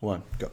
1, go.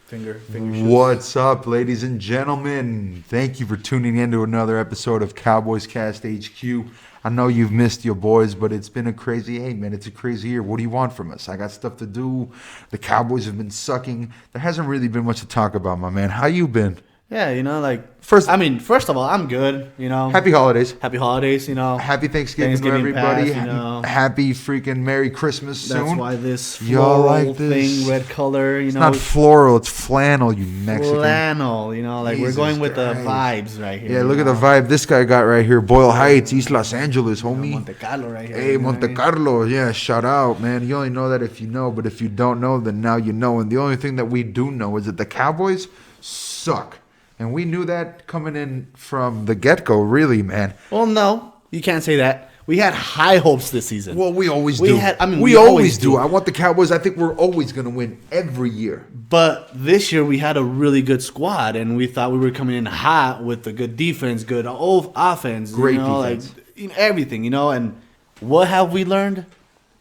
Finger What's up, ladies and gentlemen? Thank you for tuning in to another episode of CowboysCastHQ. I know you've missed your boys, but it's been a crazy, it's a crazy year. What do you want from us? I got stuff to do. The Cowboys have been sucking. There hasn't really been much to talk about, my man. How you been? Yeah, first of all, I'm good, Happy holidays. Happy holidays, Happy Thanksgiving to everybody. Passed, Happy freaking Merry Christmas soon. That's why this floral thing, red color, It's not floral, it's flannel, you Mexican. Flannel, we're going with the vibes right here. Yeah, look at the vibe this guy got right here. Boyle Heights, East Los Angeles, homie. Monte Carlo right here. Hey, Monte Carlo. Yeah, shout out, man. You only know that if you know, but if you don't know, then now you know. And the only thing that we do know is that the Cowboys suck. And we knew that coming in from the get-go, really, man. Well, no, you can't say that. We had high hopes this season. Well, we always do. We always do. I want the Cowboys. I think we're always going to win every year. But this year we had a really good squad, and we thought we were coming in hot with a good defense, good offense. Great defense. Everything, And what have we learned?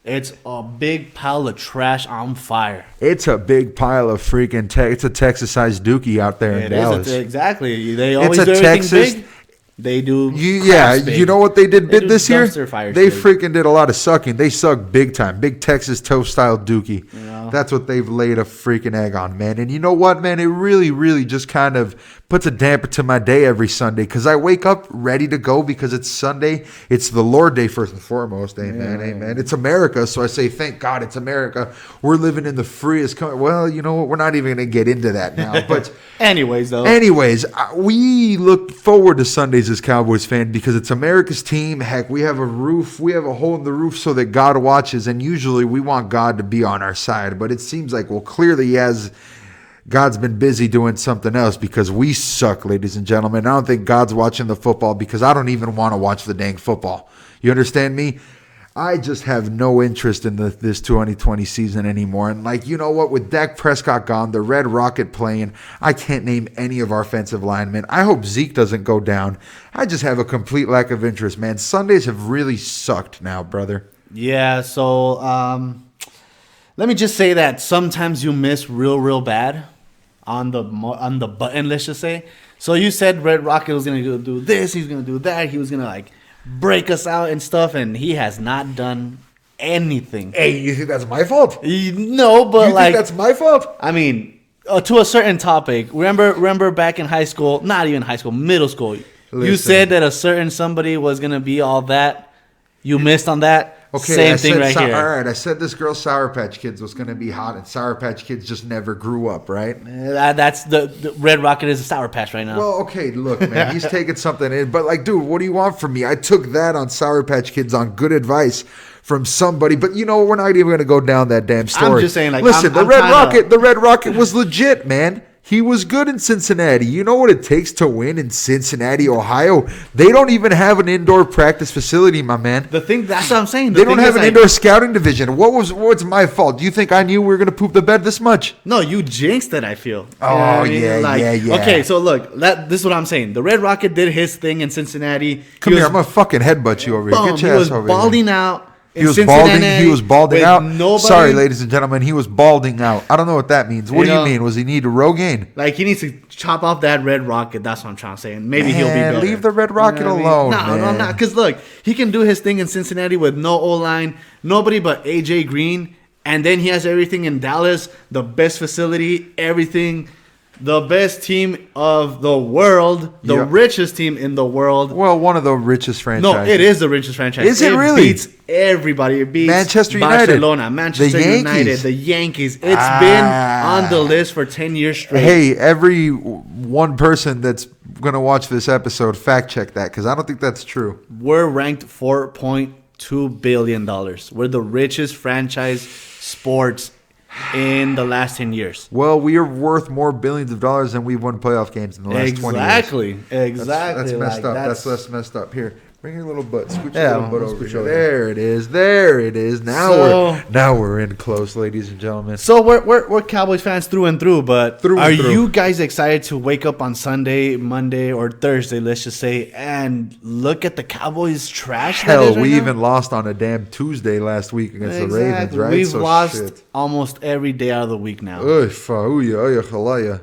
It's a big pile of trash on fire. It's a big pile of freaking it's a Texas-sized dookie out there in Dallas. Exactly. They always do everything big. They do. Big. You know what they did this year? They big. Freaking did a lot of sucking. They suck big time. Big Texas toe-style dookie. That's what they've laid a freaking egg on, man. And you know what, man? It really, really just kind of puts a damper to my day every Sunday because I wake up ready to go because it's Sunday. It's the Lord Day first and foremost. Amen, amen. It's America, so I say thank God it's America. We're living in the freest country. Well, you know what? We're not even going to get into that now. But Anyways, we look forward to Sundays as Cowboys fans because it's America's team. Heck, we have a roof. We have a hole in the roof so that God watches, and usually we want God to be on our side. But it seems like, clearly God's been busy doing something else because we suck, ladies and gentlemen. I don't think God's watching the football because I don't even want to watch the dang football. You understand me? I just have no interest in this 2020 season anymore. And you know what? With Dak Prescott gone, the Red Rocket playing, I can't name any of our offensive linemen. I hope Zeke doesn't go down. I just have a complete lack of interest, man. Sundays have really sucked now, brother. Yeah, so let me just say that sometimes you miss real bad on the button, let's just say. So you said Red Rocket was going to do this, he's going to do that, he was going to break us out and stuff, and he has not done anything. Hey, you think that's my fault? No, but you think that's my fault? I mean, to a certain topic. Remember back in high school, not even high school, middle school, Listen. You said that a certain somebody was going to be all that. You missed on that. Okay, Same thing right here. All right, I said this girl Sour Patch Kids was going to be hot, and Sour Patch Kids just never grew up, right? That's the Red Rocket is a Sour Patch right now. Well, okay, look, man, he's taking something in. But, dude, what do you want from me? I took that on Sour Patch Kids on good advice from somebody. But, we're not even going to go down that damn story. I'm just saying, listen, the Red Rocket was legit, man. He was good in Cincinnati. You know what it takes to win in Cincinnati, Ohio? They don't even have an indoor practice facility, my man. That's what I'm saying. They don't have an indoor scouting division. What's my fault? Do you think I knew we were going to poop the bed this much? No, you jinxed it, I feel. Oh, yeah. Okay, so look, this is what I'm saying. The Red Rocket did his thing in Cincinnati. Come here, I'm going to fucking headbutt you over here. Get your ass over here. He was balding out. He was balding out. Sorry, ladies and gentlemen, he was balding out. I don't know what that means. What do you mean? Was he need a Rogaine? He needs to chop off that Red Rocket. That's what I'm trying to say. And maybe he'll be better. Leave the Red Rocket alone. No. Because look, he can do his thing in Cincinnati with no O-line, nobody but AJ Green, and then he has everything in Dallas, the best facility, everything. The best team of the world, the richest team in the world. Well, one of the richest franchises. No, it is the richest franchise. Is it really? It beats everybody. It beats Manchester United. Barcelona, Manchester United, the Yankees. It's been on the list for 10 years straight. Hey, every one person that's going to watch this episode, fact check that because I don't think that's true. We're ranked $4.2 billion. We're the richest franchise sports in the last 10 years. Well, we are worth more billions of dollars than we've won playoff games in the last 20 years. Exactly. That's messed up. That's messed up. Here, Bring your little butt. Scoot Yeah, your little butt I'll over scooch here. over. There it is. There it is. Now we're in close, ladies and gentlemen. So we're Cowboys fans through and through, but are you guys excited to wake up on Sunday, Monday, or Thursday, let's just say, and look at the Cowboys trash? Hell, we even lost on a damn Tuesday last week against the Ravens, right? We've lost almost every day out of the week now,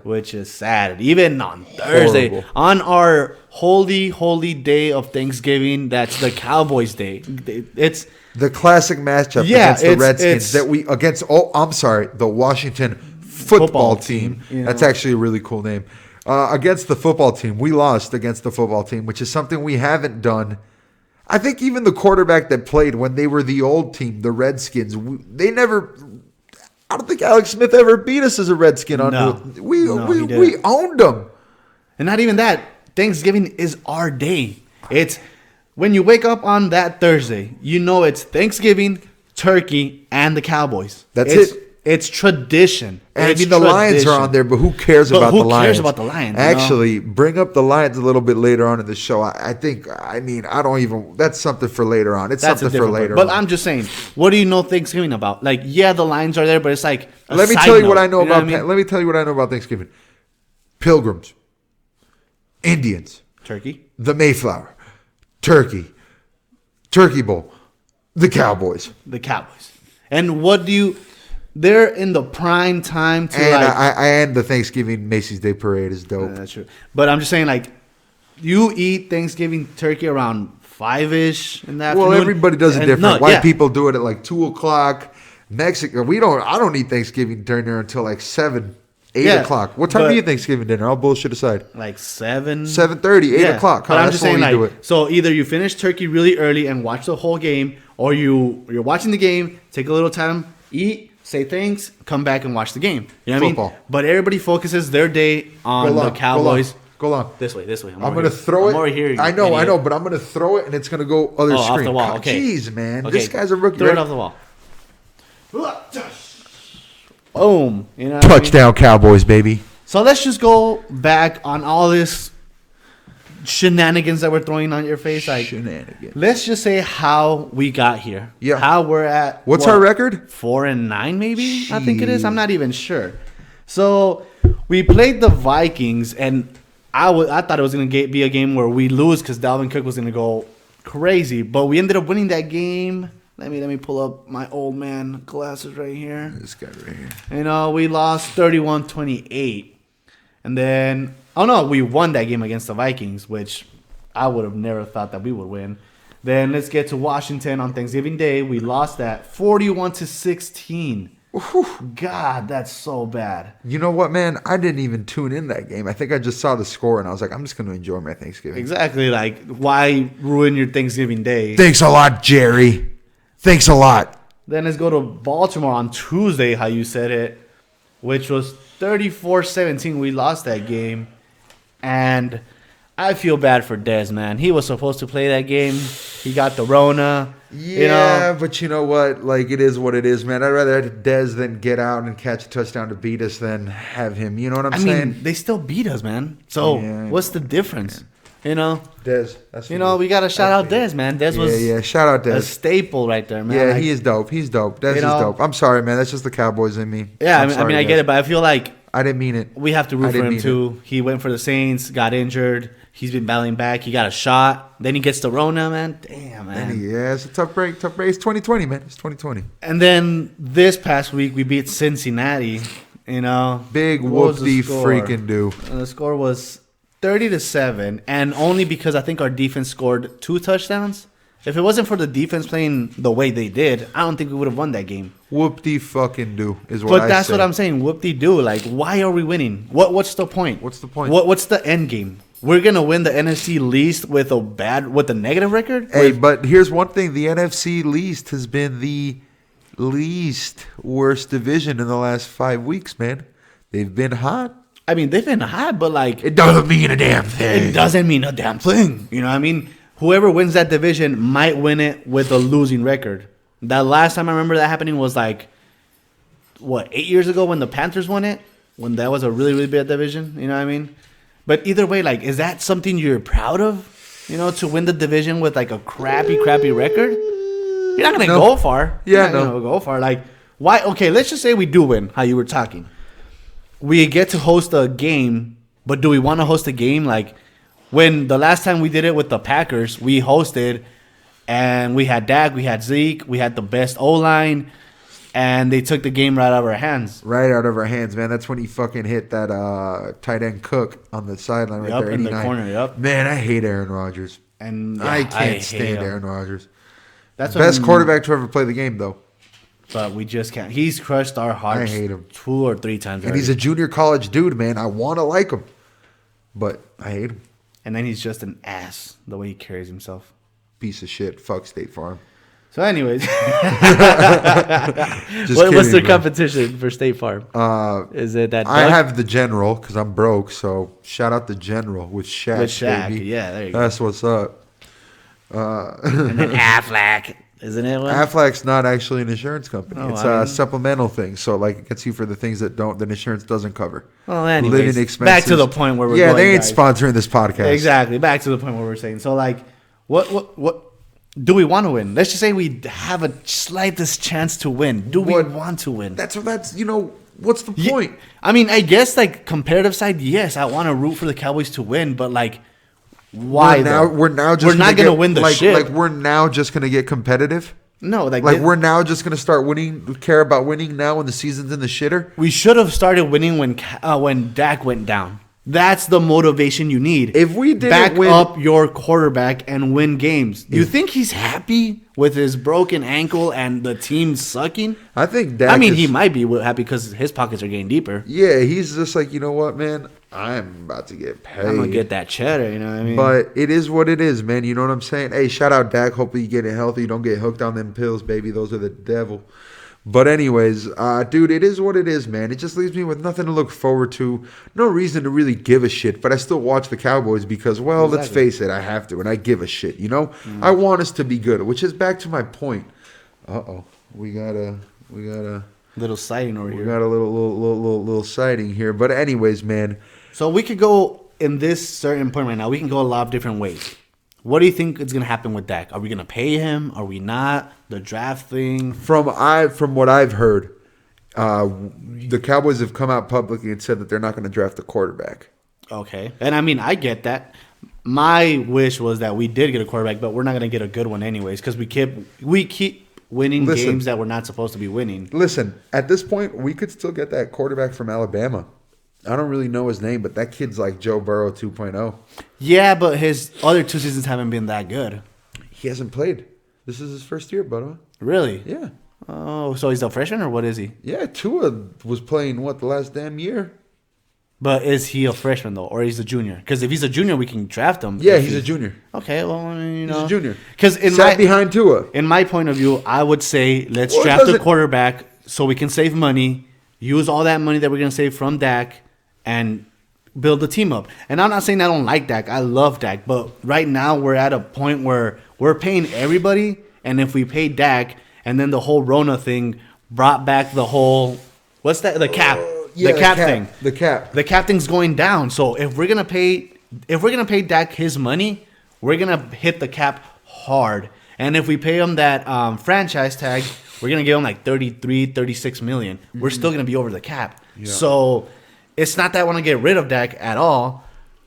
which is sad. Even on Thursday, horrible. on our holy day of Thanksgiving, that's the Cowboys day. It's the classic matchup against the Redskins the Washington football team. You know? That's actually a really cool name. Against the football team, we lost against the football team, which is something we haven't done. I think even the quarterback that played when they were the old team, the Redskins, I don't think Alex Smith ever beat us as a Redskin. We owned them. And not even that. Thanksgiving is our day. It's when you wake up on that Thursday, you know it's Thanksgiving, turkey, and the Cowboys. That's it. It's tradition. And the Lions are on there, but who cares about the Lions? Who cares about the Lions? Actually, bring up the Lions a little bit later on in the show. That's something for later on. That's something for later on. But I'm just saying, what do you know Thanksgiving about? Like, yeah, the Lions are there, but it's like Let me tell you what I know about Thanksgiving. Pilgrims. Indians. Turkey. The Mayflower. Turkey Bowl. The Cowboys. And what do you... They're in the prime time to and the Thanksgiving Macy's Day Parade is dope. That's true. But I'm just saying, like, you eat Thanksgiving turkey around 5-ish in the afternoon. Well, everybody does it different. White people do it at like 2 o'clock. Mexico, I don't eat Thanksgiving dinner until like 7, 8 o'clock. What time do you eat Thanksgiving dinner? All bullshit aside. Like 7. 7:30, 8 o'clock. But I'm just saying, like, so either you finish turkey really early and watch the whole game, or you're watching the game, take a little time, eat, say thanks, come back and watch the game. You know what I mean? But everybody focuses their day on the Cowboys. Go on. This way. I'm going to throw it. I'm over here. I know, but I'm going to throw it and it's going to go other screen. Off the wall. Okay. Jeez, man. Okay. This guy's a rookie. Throw it off the wall. Boom. You know Touchdown, Cowboys, baby. So let's just go back on all this shenanigans that we're throwing on your face. Like, shenanigans. Let's just say how we got here. Yeah. How we're at. What's our record? 4-9, maybe. Jeez. I think it is. I'm not even sure. So we played the Vikings, and I thought it was going to be a game where we lose because Dalvin Cook was going to go crazy, but we ended up winning that game. Let me pull up my old man glasses right here. This guy right here. You know, we lost 31-28. And then, we won that game against the Vikings, which I would have never thought that we would win. Then let's get to Washington on Thanksgiving Day. We lost that 41-16. God, that's so bad. You know what, man? I didn't even tune in that game. I think I just saw the score, and I was like, I'm just going to enjoy my Thanksgiving. Exactly. Like, why ruin your Thanksgiving Day? Thanks a lot, Jerry. Thanks a lot. Then let's go to Baltimore on Tuesday, how you said it, which was 34-17. We lost that game. And I feel bad for Dez, man. He was supposed to play that game. He got the Rona. Yeah, but you know what? Like, it is what it is, man. I'd rather have Dez than get out and catch a touchdown to beat us than have him. You know what I'm saying? I mean, they still beat us, man. So what's the difference? You know? Dez. We got to shout out Dez, man. Dez was shout out Dez. A staple right there, man. Yeah, he is dope. He's dope. Dez is dope. I'm sorry, man. That's just the Cowboys in me. Yeah, I mean, I get it, but I feel like I didn't mean it. We have to root for him, too. He went for the Saints, got injured. He's been battling back. He got a shot. Then he gets the Rona, man. Damn, man. Yeah, it's a tough break. It's 2020, man. It's 2020. And then this past week, we beat Cincinnati. You know. Big whoop-de freaking do. The score was 30-7. And only because I think our defense scored 2 touchdowns. If it wasn't for the defense playing the way they did, I don't think we would have won that game. Whoop-de-fucking-do is what I say. But that's what I'm saying. Whoop-de-do. Like, why are we winning? What's the point? What's the point? What's the end game? We're going to win the NFC least with a negative record? Hey, but here's one thing. The NFC least has been the least worst division in the last 5 weeks, man. They've been hot. I mean, they've been hot, but like... It doesn't mean a damn thing. It doesn't mean a damn thing. You know what I mean? Whoever wins that division might win it with a losing record. That last time I remember that happening was like, 8 years ago when the Panthers won it? When that was a really, really bad division. You know what I mean? But either way, like, is that something you're proud of? to win the division with like a crappy record, you're not gonna No. go far. Yeah, You're not gonna go far. Like, why? Okay, let's just say we do win. How you were talking, we get to host a game, but do we want to host a game like when the last time we did it with the Packers? We hosted, and we had Dak, we had Zeke, we had the best O-line, and they took the game right out of our hands. Right out of our hands, man. That's when he fucking hit that tight end Cook on the sideline right there. In the 89. corner. Yep. Man, I hate Aaron Rodgers. And yeah, I can't hate stand him. Aaron Rodgers. That's Best what- quarterback to ever play the game, though. But we just can't. He's crushed our hearts. I hate him. 2 or 3 times. And he's a junior college dude, man. I want to like him, but I hate him. And then he's just an ass the way he carries himself. Piece of shit. Fuck State Farm. So, anyways, Just what's kidding, the man. competition for State Farm? Is it that? I Doug? have the General because I'm broke. So shout out the General with Shaq. With Shaq, baby. yeah, there you go. That's what's up. And then Aflac, isn't it? One? Aflac's not actually an insurance company. Oh, It's I a mean- supplemental thing. So like it gets you for the things that insurance doesn't cover. Well, anyways, Living expenses. back to the point where we're yeah, going, they ain't guys. sponsoring this podcast. Exactly. Back to the point where we're saying. So, like, what do we want to win? Let's just say we have a slightest chance to win. Do we What- want to win? That's what's the Ye- point? I mean, I guess like comparative side, yes, I want to root for the Cowboys to win, but like, why? We're now just we're not gonna win the like, shit. Like we're now just gonna get competitive. No, like We're now just gonna start winning. Care about winning now when the season's in the shitter. we should have started winning when Dak went down. That's the motivation you need. If we didn't back win- up your quarterback and win games, you think he's happy with his broken ankle and the team sucking? I think Dak. I mean, is- he might be happy because his pockets are getting deeper. Yeah, he's just like, you know what, man? I'm about to get paid. I'm gonna get that cheddar. You know what I mean? But it is what it is, man. You know what I'm saying? Hey, shout out Dak. Hopefully you get it healthy. Don't get hooked on them pills, baby. Those are the devil. But anyways, dude, it is what it is, man. It just leaves me with nothing to look forward to. No reason to really give a shit. But I still watch the Cowboys because, well, let's Exactly. face it, I have to. And I give a shit, you know? I want us to be good, which is back to my point. Uh-oh. We got a little sighting over we here. got a little sighting here. But anyways, man. So we could go in this certain point right now. We can go a lot of different ways. What do you think is gonna happen with Dak? Are we gonna pay him? Are we not? The draft thing. From what I've heard, the Cowboys have come out publicly and said that they're not going to draft a quarterback. Okay, and I mean I get that. My wish was that we did get a quarterback, but we're not gonna get a good one anyways because we keep winning Listen. games that we're not supposed to be winning. Listen, at this point, we could still get that quarterback from Alabama. I don't really know his name, but that kid's like Joe Burrow 2.0. Yeah, but his other 2 seasons haven't been that good. He hasn't played. This is his first year, brother. Really? Yeah. Oh, so he's a freshman or what is he? Yeah, Tua was playing, the last damn year? But is he a freshman though, or he's a junior? Because if he's a junior, we can draft him. Yeah, If he's a junior. Okay, well, I mean, He's a junior. Because in Sat behind Tua. in my point of view, I would say let's Well, it draft a doesn't- quarterback so we can save money, use all that money that we're gonna save from Dak, and build the team up. And I'm not saying I don't like Dak. I love Dak, but right now we're at a point where we're paying everybody, and if we pay Dak, and then the whole Rona thing brought back the whole what's that? The cap. Yeah, the cap thing. The cap. The cap thing's going down. So if we're gonna pay Dak his money, we're gonna hit the cap hard. And if we pay him that franchise tag, we're gonna give him like 33, 36 million. We're still gonna be over the cap. So it's not that I want to get rid of Dak at all,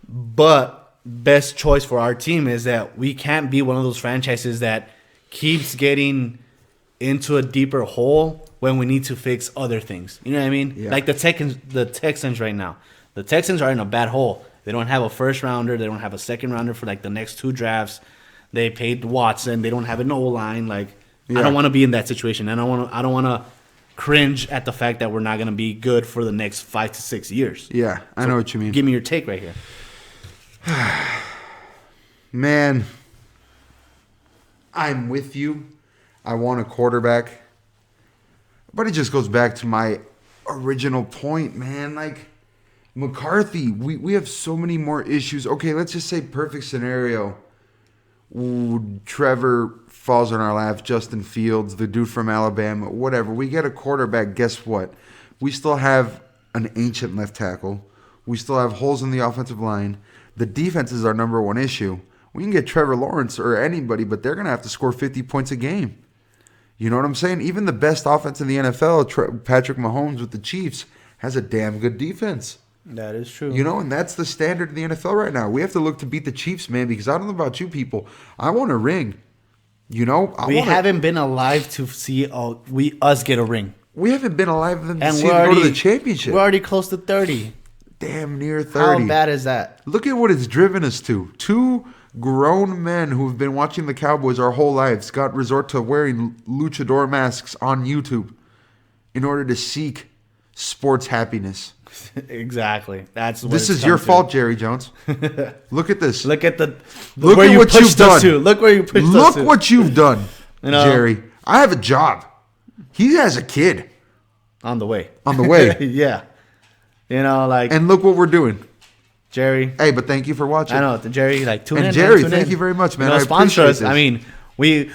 but best choice for our team is that we can't be one of those franchises that keeps getting into a deeper hole when we need to fix other things. You know what I mean? Yeah. Like the Texans right now. The Texans are in a bad hole. They don't have a first rounder. They don't have a second rounder for like the next 2 drafts. They paid Watson. They don't have an O-line. Like I Yeah. don't want to be in that situation. I don't want to cringe at the fact that we're not going to be good for the next 5 to 6 years. Yeah, I know what you mean. Give me your take right here. Man, I'm with you. I want a quarterback. But it just goes back to my original point, man. Like, McCarthy, we have so many more issues. Okay, let's just say perfect scenario. Ooh, Trevor falls on our lap, Justin Fields, the dude from Alabama, whatever. We get a quarterback, guess what? We still have an ancient left tackle. We still have holes in the offensive line. The defense is our number one issue. We can get Trevor Lawrence or anybody, but they're going to have to score 50 points a game. You know what I'm saying? Even the best offense in the NFL, Patrick Mahomes with the Chiefs, has a damn good defense. That is true. You know, and that's the standard in the NFL right now. We have to look to beat the Chiefs, man, because I don't know about you people. I want a ring. You know? We haven't been alive to see us get a ring. We haven't been alive to And see them go to the championship. We're already close to 30. Damn near 30. How bad is that? Look at what it's driven us to. Two grown men who've been watching the Cowboys our whole lives got resort to wearing luchador masks on YouTube in order to seek sports happiness. Exactly. This is your fault, Jerry Jones. Look at this. Look at Look at what you've done. Look where you pushed us to. Look what you've done, Jerry. I have a job. He has a kid. On the way. Yeah. You know, like. And look what we're doing. Jerry. Hey, but thank you for watching. I know, Jerry, like, tune in. And Jerry, tune thank in. you very much, man. You know, I sponsor appreciate us. this. I mean,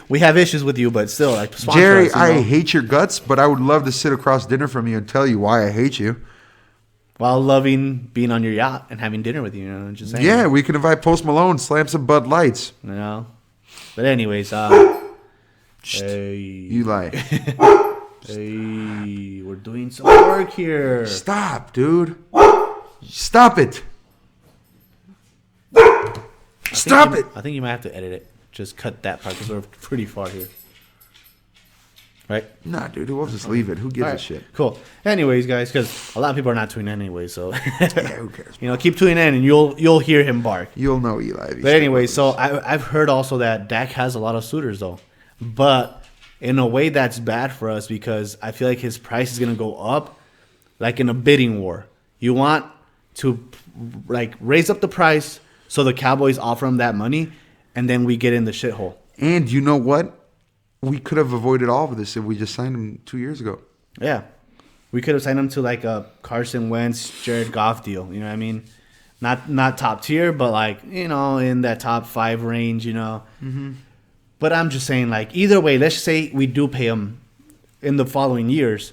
we have issues with you, but still, like, sponsor Jerry, us. Jerry, I hate your guts, but I would love to sit across dinner from you and tell you why I hate you. While loving being on your yacht and having dinner with you, you know, just saying. Yeah, we can invite Post Malone, slam some Bud Lights. You know? But anyways, hey. You lie. Hey, we're doing some work here. Stop, dude. Stop it. Stop it. I think you might have to edit it. Just cut that part because we're pretty far here. Right? Nah, dude, we'll just leave it. Who gives a shit? Cool. Anyways, guys, because a lot of people are not tuning in anyway, so Yeah, who cares? you know, keep tuning in and you'll hear him bark. You'll know Eli. But anyway, so I've heard also that Dak has a lot of suitors though, but in a way that's bad for us because I feel like his price is gonna go up, like in a bidding war. You want to like raise up the price so the Cowboys offer him that money, and then we get in the shithole. And you know what? We could have avoided all of this if we just signed him 2 years ago. Yeah. We could have signed him to like a Carson Wentz, Jared Goff deal. You know what I mean? Not top tier, but like, you know, in that top 5 range, you know. Mm-hmm. But I'm just saying, like, either way, let's say we do pay him in the following years.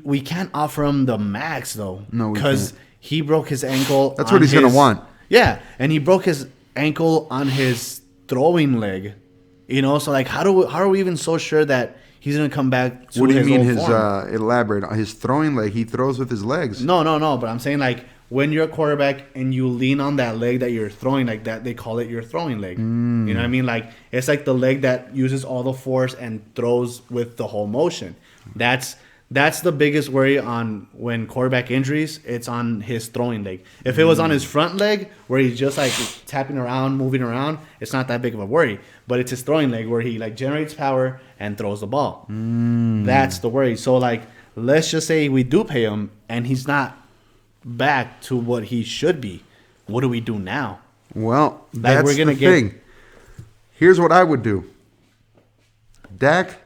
We can't offer him the max, though. No, we because can't. he broke his ankle. That's what he's going to want. Yeah, and he broke his ankle on his throwing leg. You know, so like, how are we even so sure that he's gonna come back to What do you mean old form? Elaborate on his throwing leg? He throws with his legs. No. But I'm saying like when you're a quarterback and you lean on that leg that you're throwing like that, they call it your throwing leg. You know what I mean? Like it's like the leg that uses all the force and throws with the whole motion. That's the biggest worry on when quarterback injuries. It's on his throwing leg. If it was on his front leg where he's just like tapping around, moving around, it's not that big of a worry. But it's his throwing leg where he like generates power and throws the ball. That's the worry. So like, let's just say we do pay him and he's not back to what he should be. What do we do now? Well, Like, that's we're gonna the thing. Here's what I would do. Dak,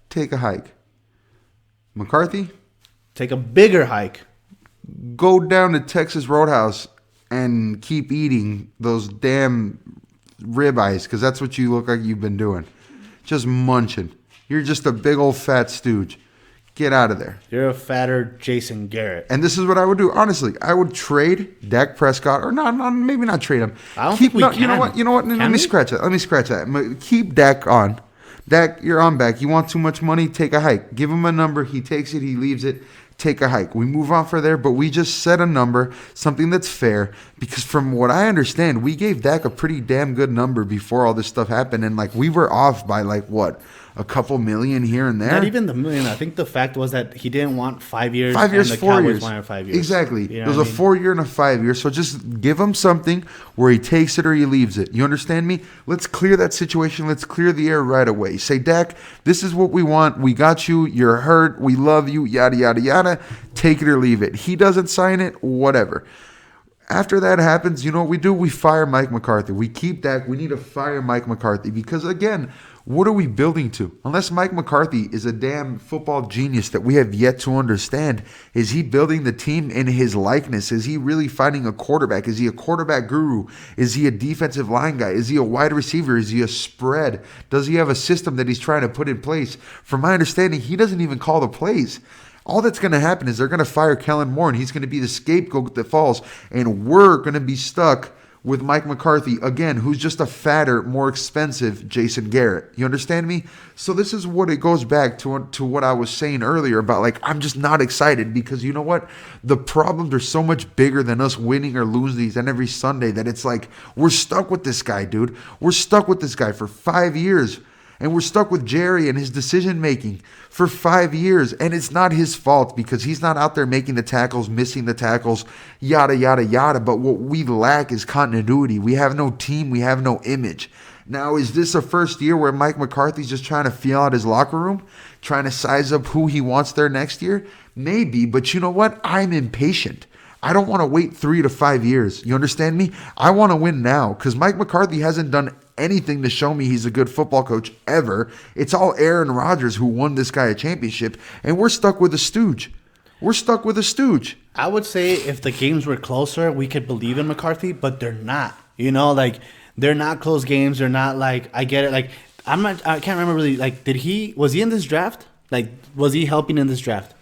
take a hike. McCarthy, Take a bigger hike. go down to Texas Roadhouse and keep eating those damn ribeyes because that's what you look like you've been doing. Just munching. You're just a big old fat stooge. Get out of there. You're a fatter Jason Garrett. And this is what I would do. Honestly, I would trade Dak Prescott, or maybe not trade him. I don't think we can. You know what? Let me scratch that. Keep Dak on. Dak, you're on back. You want too much money? Take a hike. Give him a number. He takes it. He leaves it. Take a hike. We move on from there, but we just set a number, something that's fair. Because from what I understand, we gave Dak a pretty damn good number before all this stuff happened, and like we were off by like what? A couple million here and there. Not even the million. I think the fact was that he didn't want 5 years. 5 years, and the 4 Cowboys years. wanted 5 years. Exactly. You know There's what a I mean? 4 year and a 5 year. So just give him something where he takes it or he leaves it. You understand me? Let's clear that situation. Let's clear the air right away. Say, Dak, this is what we want. We got you. You're hurt. We love you. Yada, yada, yada. Take it or leave it. He doesn't sign it. Whatever. After that happens, you know what we do? We fire Mike McCarthy. We keep Dak. We need to fire Mike McCarthy because, again, what are we building to? Unless Mike McCarthy is a damn football genius that we have yet to understand, is he building the team in his likeness? Is he really finding a quarterback? Is he a quarterback guru? Is he a defensive line guy? Is he a wide receiver? Is he a spread? Does he have a system that he's trying to put in place? From my understanding, he doesn't even call the plays. All that's going to happen is they're going to fire Kellen Moore, and he's going to be the scapegoat that falls, and we're going to be stuck with Mike McCarthy, again, who's just a fatter, more expensive Jason Garrett. You understand me? So this is what it goes back to what I was saying earlier about, like, I'm just not excited because you know what? The problems are so much bigger than us winning or losing these and every Sunday that it's like, we're stuck with this guy, dude. We're stuck with this guy for 5 years. And we're stuck with Jerry and his decision making for 5 years. And it's not his fault because he's not out there making the tackles, missing the tackles, yada, yada, yada. But what we lack is continuity. We have no team. We have no image. Now, is this a first year where Mike McCarthy's just trying to feel out his locker room, trying to size up who he wants there next year? Maybe. But you know what? I'm impatient. I don't want to wait 3 to 5 years. You understand me? I want to win now because Mike McCarthy hasn't done anything to show me he's a good football coach ever. It's all Aaron Rodgers who won this guy a championship, and we're stuck with a stooge. We're stuck with a stooge. I would say if the games were closer, we could believe in McCarthy, but they're not. You know, like, they're not close games. They're not like, I get it. Like, I can't remember really, like, was he in this draft? Like, was he helping in this draft?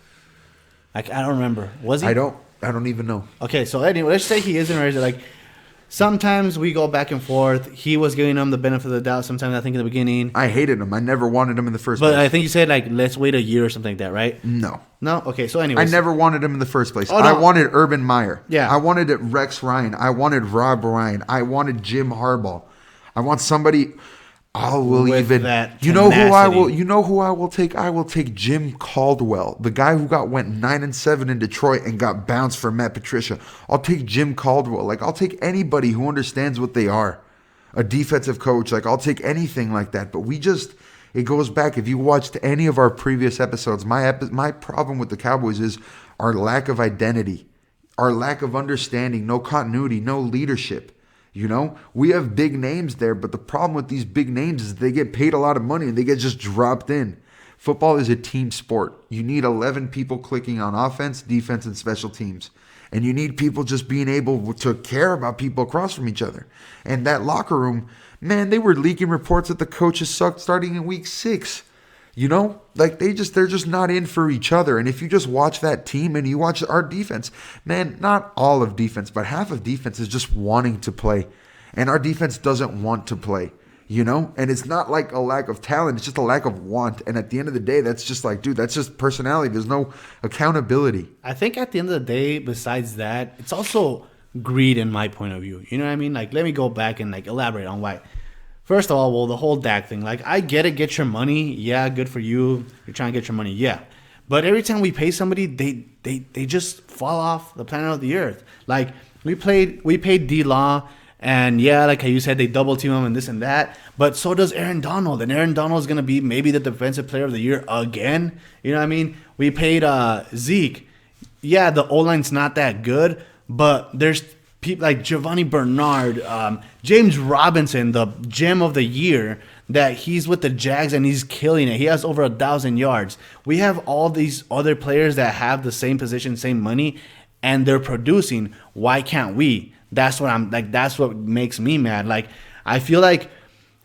Like, I don't remember. Was he? I don't even know. Okay, so anyway, let's say he isn't already. Like, sometimes we go back and forth. He was giving him the benefit of the doubt. Sometimes I think in the beginning. I hated him. I never wanted him in the first place. But I think you said, like, let's wait a year or something like that, right? No. No? Okay, so anyways. I never wanted him in the first place. Oh, no. I wanted Urban Meyer. Yeah. I wanted Rex Ryan. I wanted Rob Ryan. I wanted Jim Harbaugh. I want somebody. You know who I will take? I will take Jim Caldwell, the guy who went 9-7 in Detroit and got bounced for Matt Patricia. I'll take Jim Caldwell. Like, I'll take anybody who understands what they are, a defensive coach. Like, I'll take anything like that. But it goes back. If you watched any of our previous episodes, my problem with the Cowboys is our lack of identity, our lack of understanding, no continuity, no leadership. You know, we have big names there, but the problem with these big names is they get paid a lot of money and they get just dropped in. Football is a team sport. You need 11 people clicking on offense, defense, and special teams. And you need people just being able to care about people across from each other. And that locker room, man, they were leaking reports that the coaches sucked starting in week 6. You know, like they're just not in for each other. And if you just watch that team and you watch our defense, man, not all of defense, but half of defense is just wanting to play. And our defense doesn't want to play, you know? And it's not like a lack of talent. It's just a lack of want. And at the end of the day, that's just like, dude, that's just personality. There's no accountability. I think at the end of the day, besides that, it's also greed in my point of view. You know what I mean? Like, let me go back and like elaborate on why. First of all, well, the whole Dak thing, like, I get it, get your money. Yeah, good for you. You're trying to get your money. Yeah. But every time we pay somebody, they just fall off the planet of the earth. Like, we paid D-Law, and yeah, like how you said, they double team him and this and that. But so does Aaron Donald. And Aaron Donald is going to be maybe the defensive player of the year again. You know what I mean? We paid Zeke. Yeah, the O-line's not that good, but there's people like Giovanni Bernard, James Robinson, the gem of the year, that he's with the Jags and he's killing it. He has over 1,000 yards. We have all these other players that have the same position, same money, and they're producing. Why can't we? That's what makes me mad. Like, I feel like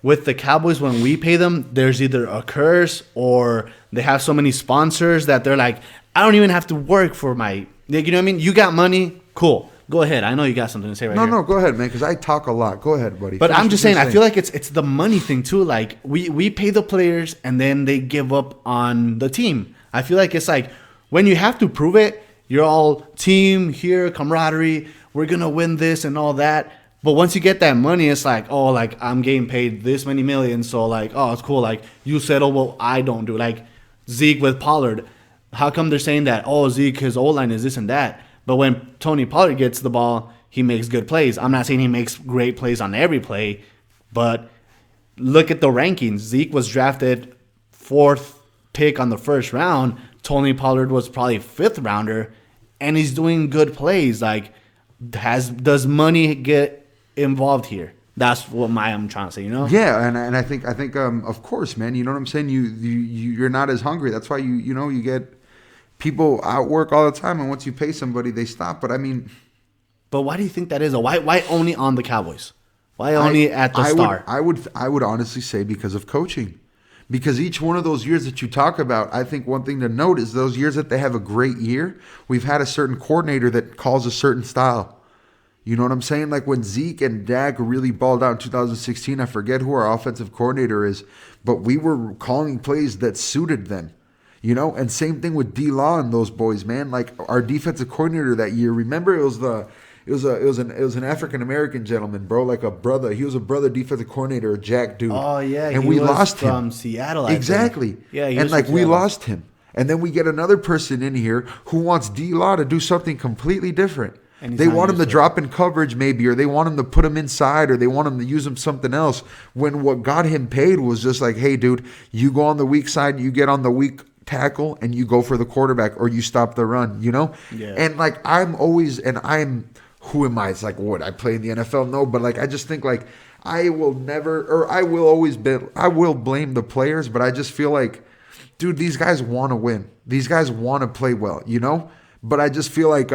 with the Cowboys, when we pay them, there's either a curse or they have so many sponsors that they're like, I don't even have to work for my, you know what I mean? You got money, cool. Go ahead. I know you got something to say right here. No, go ahead, man, because I talk a lot. Go ahead, buddy. But I'm just saying, I feel like it's the money thing, too. Like, we pay the players, and then they give up on the team. I feel like it's like, when you have to prove it, you're all team here, camaraderie, we're going to win this and all that. But once you get that money, it's like, oh, like, I'm getting paid this many millions, so, like, oh, it's cool. Like, you settle, well, I don't do. Like, Zeke with Pollard. How come they're saying that, oh, Zeke, his O-line is this and that? But when Tony Pollard gets the ball, he makes good plays. I'm not saying he makes great plays on every play, but look at the rankings. Zeke was drafted 4th pick on the first round. Tony Pollard was probably 5th rounder, and he's doing good plays. Like, does money get involved here? That's what I'm trying to say, you know? Yeah, and I think of course, man. You know what I'm saying? You're not as hungry. That's why you get people outwork all the time, and once you pay somebody, they stop. But I mean, but why do you think that is? Why only on the Cowboys? Why only at the Star? I would honestly say because of coaching. Because each one of those years that you talk about, I think one thing to note is those years that they have a great year, we've had a certain coordinator that calls a certain style. You know what I'm saying? Like when Zeke and Dak really balled out in 2016, I forget who our offensive coordinator is, but we were calling plays that suited them. You know, and same thing with D-Law and those boys, man. Like our defensive coordinator that year, remember it was an African American gentleman, bro, like a brother. He was a brother defensive coordinator, a Jack dude. Oh yeah, and he we was lost him from Seattle. exactly. Yeah, and like we lost him, and then we get another person in here who wants D-Law to do something completely different. They want him to drop in coverage maybe, or they want him to put him inside, or they want him to use him something else. When what got him paid was just like, hey, dude, you go on the weak side, you get on the weak tackle, and you go for the quarterback, or you stop the run, you know? Yeah. And like who am I? It's like, what, I play in the NFL? No, but like I just think like I will blame the players, but I just feel like, dude, these guys want to win. These guys want to play well, you know? But I just feel like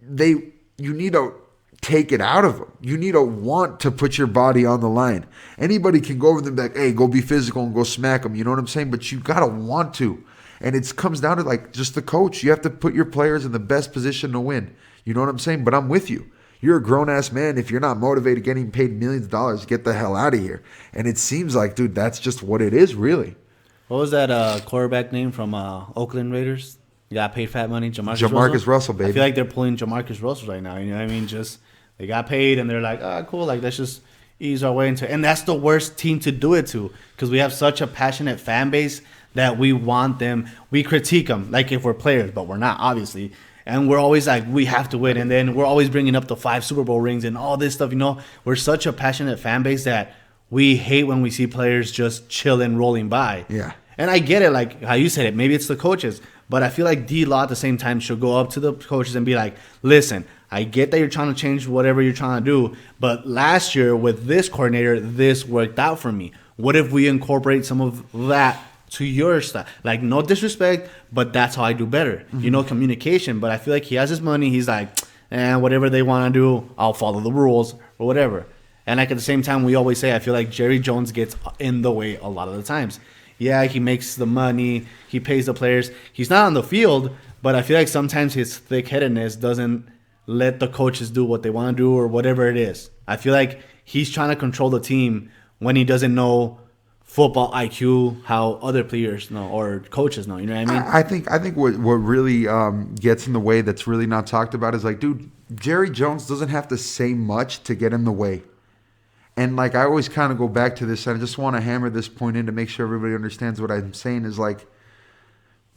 you need to take it out of them. You need to want to put your body on the line. Anybody can go over them like, hey, go be physical and go smack them. You know what I'm saying? But you got to want to. And it comes down to like just the coach. You have to put your players in the best position to win. You know what I'm saying? But I'm with you. You're a grown-ass man. If you're not motivated, getting paid millions of dollars, get the hell out of here. And it seems like, dude, that's just what it is, really. What was that quarterback name from Oakland Raiders? You got paid fat money, Jamarcus Russell, baby. I feel like they're pulling Jamarcus Russell right now. You know what I mean? Just they got paid and they're like, cool. Like let's just ease our way into it. And that's the worst team to do it to because we have such a passionate fan base that we want them. We critique them like if we're players, but we're not obviously. And we're always like, we have to win. And then we're always bringing up the 5 Super Bowl rings and all this stuff. You know, we're such a passionate fan base that we hate when we see players just chilling, rolling by. Yeah. And I get it, like how you said it. Maybe it's the coaches. But I feel like D-Law at the same time should go up to the coaches and be like, listen, I get that you're trying to change whatever you're trying to do. But last year with this coordinator, this worked out for me. What if we incorporate some of that to your style? Like, no disrespect, but that's how I do better. Mm-hmm. You know, communication. But I feel like he has his money. He's like, whatever they want to do, I'll follow the rules or whatever. And like at the same time, we always say, I feel like Jerry Jones gets in the way a lot of the times. Yeah, he makes the money. He pays the players. He's not on the field, but I feel like sometimes his thick-headedness doesn't let the coaches do what they want to do or whatever it is. I feel like he's trying to control the team when he doesn't know football IQ how other players know or coaches know. You know what I mean? I think what really gets in the way that's really not talked about is like, dude, Jerry Jones doesn't have to say much to get in the way. And like I always kind of go back to this, and I just want to hammer this point in to make sure everybody understands what I'm saying is like,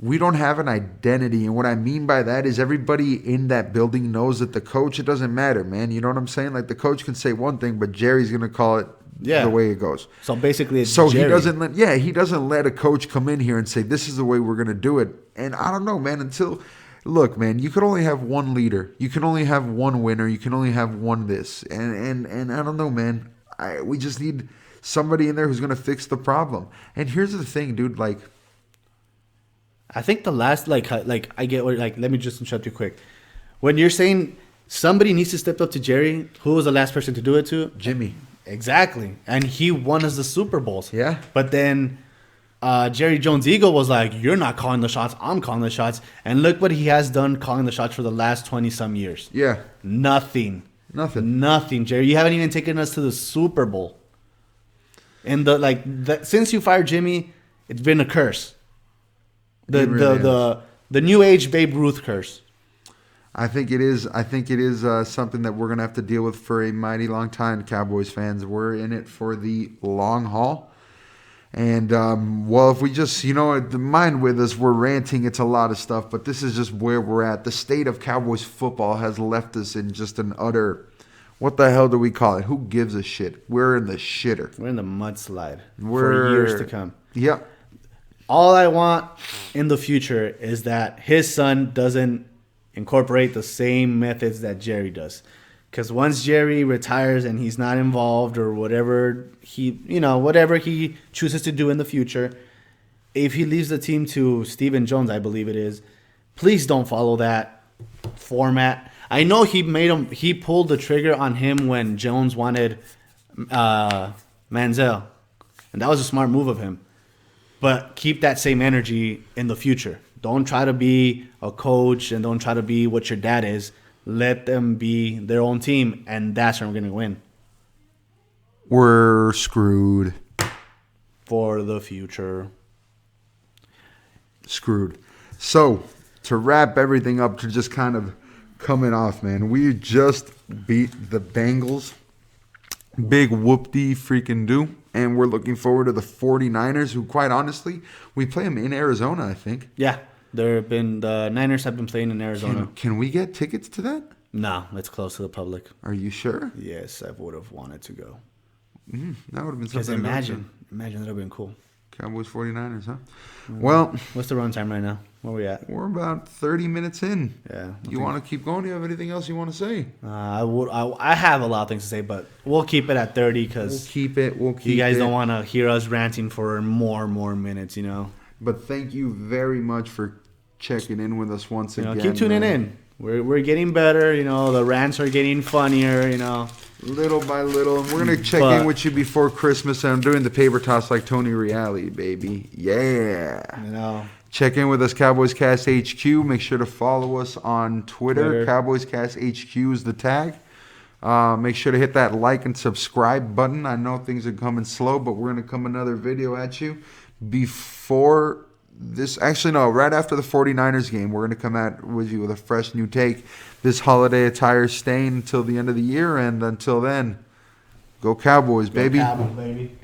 we don't have an identity. And what I mean by that is everybody in that building knows that the coach, it doesn't matter, man. You know what I'm saying? Like the coach can say one thing, but Jerry's going to call it the way it goes. So basically it's Jerry. He doesn't let a coach come in here and say, this is the way we're going to do it. And I don't know, man, look, man, you could only have one leader. You can only have one winner. You can only have one this. And I don't know, man. We just need somebody in there who's going to fix the problem. And here's the thing, dude. Like, I think the last, like I get what, like, let me just interrupt you quick. When you're saying somebody needs to step up to Jerry, who was the last person to do it to? Jimmy. Exactly. And he won us the Super Bowls. Yeah. But then Jerry Jones' ego was like, you're not calling the shots, I'm calling the shots. And look what he has done calling the shots for the last 20-some years. Yeah. Nothing, Jerry. You haven't even taken us to the Super Bowl. And since you fired Jimmy, it's been a curse. The new age Babe Ruth curse. I think it is something that we're gonna have to deal with for a mighty long time, Cowboys fans. We're in it for the long haul. And if we just, mind with us, we're ranting. It's a lot of stuff, but this is just where we're at. The state of Cowboys football has left us in just an utter, what the hell do we call it? Who gives a shit? We're in the shitter. We're in the mudslide for years to come. Yep. All I want in the future is that his son doesn't incorporate the same methods that Jerry does. Because once Jerry retires and he's not involved or whatever he chooses to do in the future, if he leaves the team to Stephen Jones, I believe it is, please don't follow that format. I know he pulled the trigger on him when Jones wanted Manziel, and that was a smart move of him. But keep that same energy in the future. Don't try to be a coach and don't try to be what your dad is. Let them be their own team, and that's when we're going to win We're screwed. for the future. Screwed. So, to wrap everything up, to just kind of coming off, man, we just beat the Bengals. Big whoop-dee freaking do. And we're looking forward to the 49ers, who, quite honestly, we play them in Arizona, I think. Yeah, the Niners have been playing in Arizona. Can we get tickets to that? No, it's close to the public. Are you sure? Yes, I would have wanted to go. That would have been Because something. imagine that would have been cool. Cowboys 49ers, huh? Well, What's the run time right now? Where we at? we're about 30 minutes in. Yeah. You want to keep going? Do you have anything else you want to say? I have a lot of things to say, but we'll keep it at 30 We'll because keep it. We'll keep you guys it. don't want to hear us ranting for more minutes, you know. But thank you very much for checking in with us once You know, again. keep tuning in. We're getting better, you know. The rants are getting funnier, you know. Little by little. And we're going to check But- in with you before Christmas. And I'm doing the paper toss like Tony Reale, baby. Yeah. You know. Check in with us, CowboysCastHQ. Make sure to follow us on Twitter. CowboysCastHQ is the tag. Make sure to hit that like and subscribe button. I know things are coming slow, but we're going to come another video at you before this. Actually, no, right after the 49ers game, we're going to come out with you with a fresh new take. This holiday attire staying until the end of the year, and until then, go Cowboys, baby. Cowboys, baby.